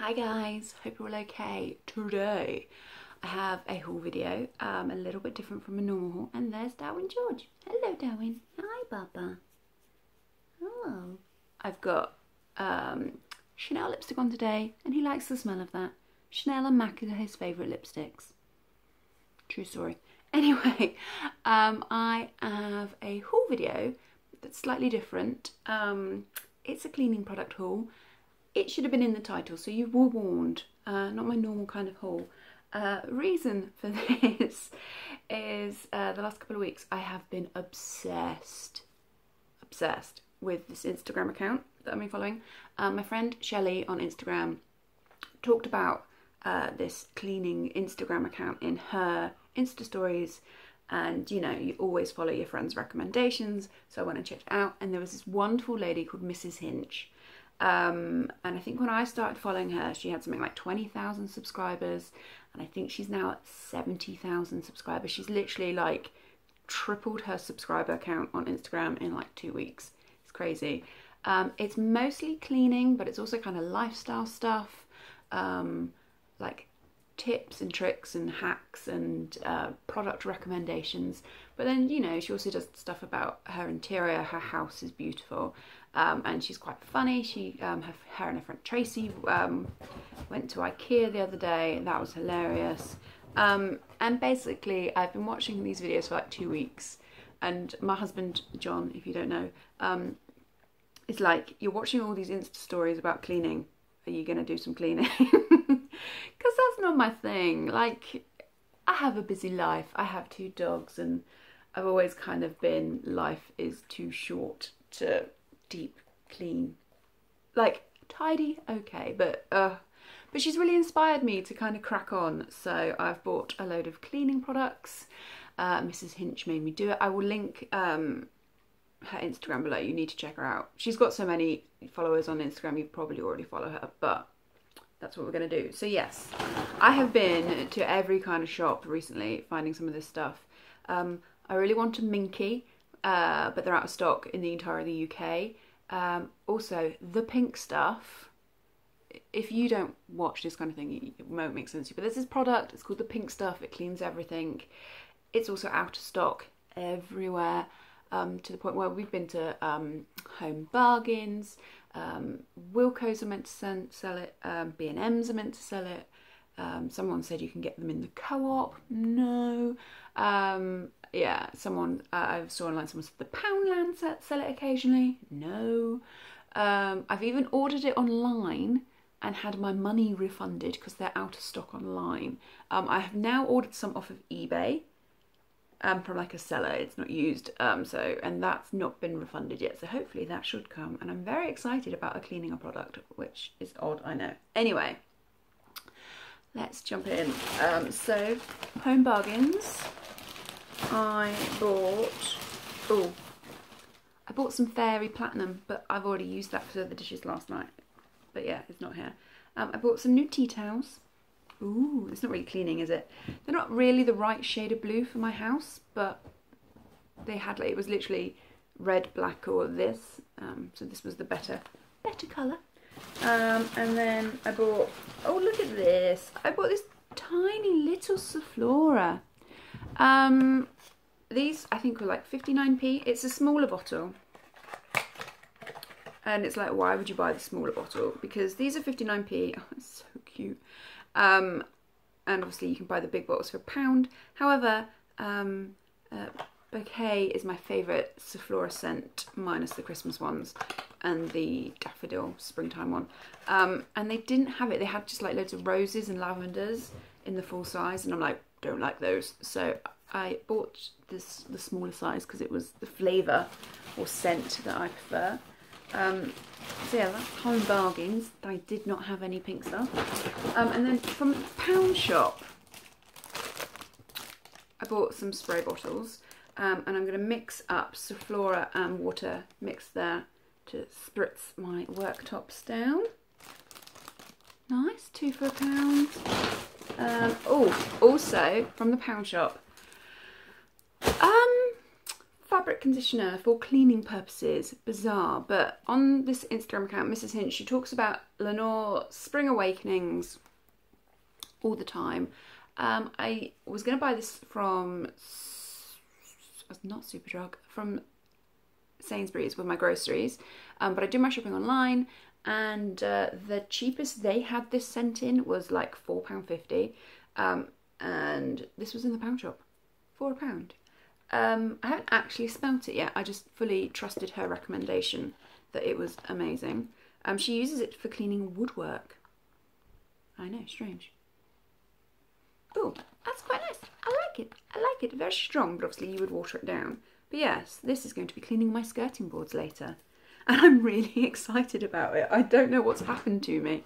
Hi guys, hope you're all okay. Today I have a haul video, a little bit different from a normal haul, and there's Darwin George. Hello Darwin. Hi Baba. Hello. I've got Chanel lipstick on today and he likes the smell of that. Chanel and MAC are his favourite lipsticks. True story. Anyway, I have a haul video that's slightly different. It's a cleaning product haul. It should have been in the title, so you were warned. Not my normal kind of haul. Reason for this is the last couple of weeks I have been obsessed with this Instagram account that I've been following. My friend Shelley on Instagram talked about this cleaning Instagram account in her Insta stories, and you know, you always follow your friends' recommendations, so I went and checked it out, and there was this wonderful lady called Mrs. Hinch. And I think when I started following her, she had something like 20,000 subscribers, and I think she's now at 70,000 subscribers. She's literally like tripled her subscriber count on Instagram in like 2 weeks. It's crazy. It's mostly cleaning, but it's also kind of lifestyle stuff, like tips and tricks and hacks and product recommendations. But then, you know, she also does stuff about her interior. Her house is beautiful. And she's quite funny. She, her and her friend Tracy went to IKEA the other day. That was hilarious. And basically, I've been watching these videos for like 2 weeks. And my husband, John, if you don't know, is like, you're watching all these Insta stories about cleaning. Are you going to do some cleaning? Because that's not my thing. Like, I have a busy life. I have 2 dogs. And I've always kind of been, life is too short to deep clean. Like tidy, okay, but she's really inspired me to kind of crack on, so I've bought a load of cleaning products. Mrs. Hinch made me do it. I will link her Instagram below. You need to check her out. She's got so many followers on Instagram, you probably already follow her, but that's what we're gonna do. So yes, I have been to every kind of shop recently finding some of this stuff. I really want a Minky, but they're out of stock in the entire of the UK. Also, the pink stuff, if you don't watch this kind of thing, it won't make sense to you, but there's this product, it's called the pink stuff, it cleans everything. It's also out of stock everywhere, to the point where we've been to Home Bargains, Wilko's are meant to sell it, B&M's are meant to sell it. Someone said you can get them in the Co-op. No. Yeah, someone I saw online, someone said the Poundland sell it occasionally. No. I've even ordered it online and had my money refunded because they're out of stock online. I have now ordered some off of eBay from like a seller. It's not used, and that's not been refunded yet, so hopefully that should come, and I'm very excited about a cleaning product, which is odd, I know. Anyway, let's jump in. So Home Bargains, I bought some Fairy Platinum, but I've already used that for the dishes last night. But yeah, it's not here. I bought some new tea towels. Ooh, it's not really cleaning, is it? They're not really the right shade of blue for my house, but they had, like, it was literally red, black, or this. So this was the better colour. And then I bought, oh look at this. I bought this tiny little Sephora. These I think were like 59p. It's a smaller bottle. And it's like, why would you buy the smaller bottle? Because these are 59p. Oh, it's so cute. And obviously you can buy the big bottles for £1. However, Bouquet is my favourite Sephora scent, minus the Christmas ones and the daffodil springtime one. And they didn't have it. They had just like loads of roses and lavenders in the full size, and I'm like, don't like those. So I bought the smaller size because it was the flavour or scent that I prefer. So yeah, that's Home Bargains. I did not have any pink stuff. And then from the Pound Shop, I bought some spray bottles, and I'm going to mix up Sephora and water, mix there to spritz my worktops down. Nice, 2 for £1. Oh, also from the Pound Shop, fabric conditioner for cleaning purposes. Bizarre, but on this Instagram account, Mrs. Hinch, she talks about Lenore spring awakenings all the time. I was going to buy this from, not Superdrug, from Sainsbury's with my groceries, but I did my shopping online, and the cheapest they had this scent in was like £4.50, and this was in the pound shop for £1. I haven't actually smelt it yet. I just fully trusted her recommendation that it was amazing. She uses it for cleaning woodwork. I know, strange. Oh, that's quite nice. I like it. I like it. Very strong, but obviously you would water it down. But yes, this is going to be cleaning my skirting boards later. And I'm really excited about it. I don't know what's happened to me.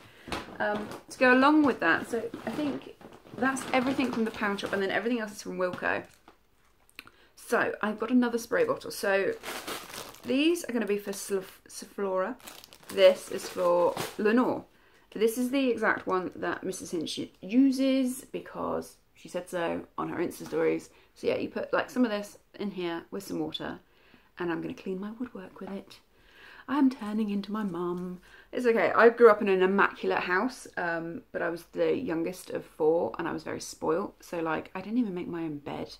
To go along with that, so I think that's everything from the pound shop, and then everything else is from Wilko. So I've got another spray bottle. So these are going to be for Sephora. This is for Lenore. This is the exact one that Mrs. Hinch uses because she said so on her Insta stories. So yeah, you put like some of this in here with some water, and I'm going to clean my woodwork with it. I'm turning into my mum. It's okay. I grew up in an immaculate house, but I was the youngest of 4 and I was very spoilt. So like I didn't even make my own bed.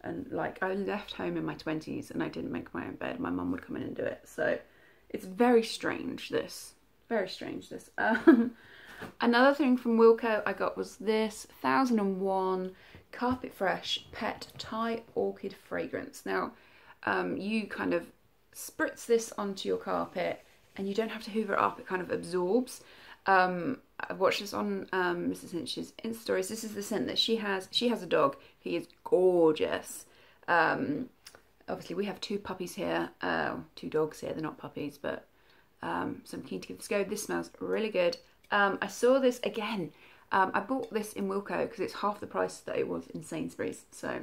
And like I left home in my 20s and I didn't make my own bed. My mum would come in and do it. So it's very strange, this. Very strange, this. Another thing from Wilko I got was this 1001 Carpet Fresh Pet Thai Orchid Fragrance. Now, you kind of spritz this onto your carpet and you don't have to hoover it up. It kind of absorbs. I've watched this on Mrs. Hinch's Insta stories. This is the scent that she has. She has a dog. He is gorgeous. Obviously, we have 2 puppies here. 2 dogs here. They're not puppies, but so I'm keen to give this a go. This smells really good. I saw this again. I bought this in Wilko because it's half the price that it was in Sainsbury's. So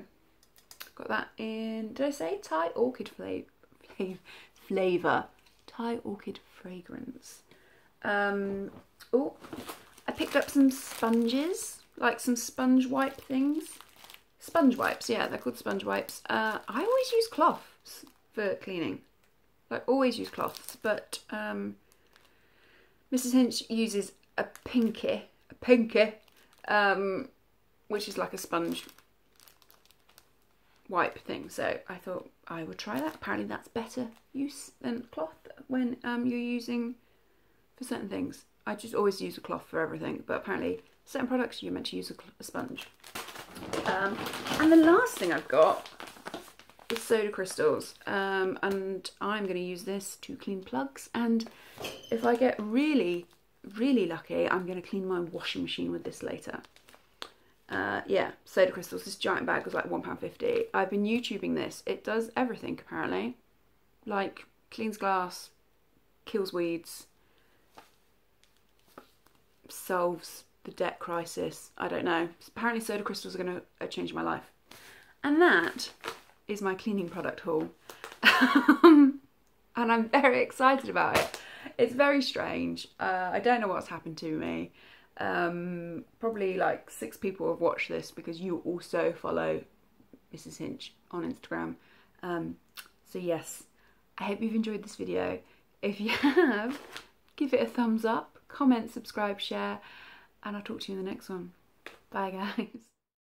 got that in. Did I say Thai Orchid flavour? Thai Orchid fragrance. Oh, I picked up some sponges, like some sponge wipe things. Sponge wipes, yeah, they're called sponge wipes. I always use cloths for cleaning. Like, always use cloths, but Mrs. Hinch uses a pinky, which is like a sponge wipe thing. So I thought I would try that. Apparently that's better use than cloth when you're using for certain things. I just always use a cloth for everything, but apparently certain products you're meant to use a sponge. And the last thing I've got is soda crystals, and I'm going to use this to clean plugs, and if I get really lucky, I'm going to clean my washing machine with this later. Yeah, soda crystals. This giant bag was like £1.50. I've been YouTubing this. It does everything apparently, like cleans glass, kills weeds, solves the debt crisis. I don't know. Apparently soda crystals are going to change my life. And that is my cleaning product haul. And I'm very excited about it. It's very strange. I don't know what's happened to me. Probably like 6 people have watched this because you also follow Mrs. Hinch on Instagram. So yes, I hope you've enjoyed this video. If you have, give it a thumbs up, comment, subscribe, share, and I'll talk to you in the next one. Bye guys.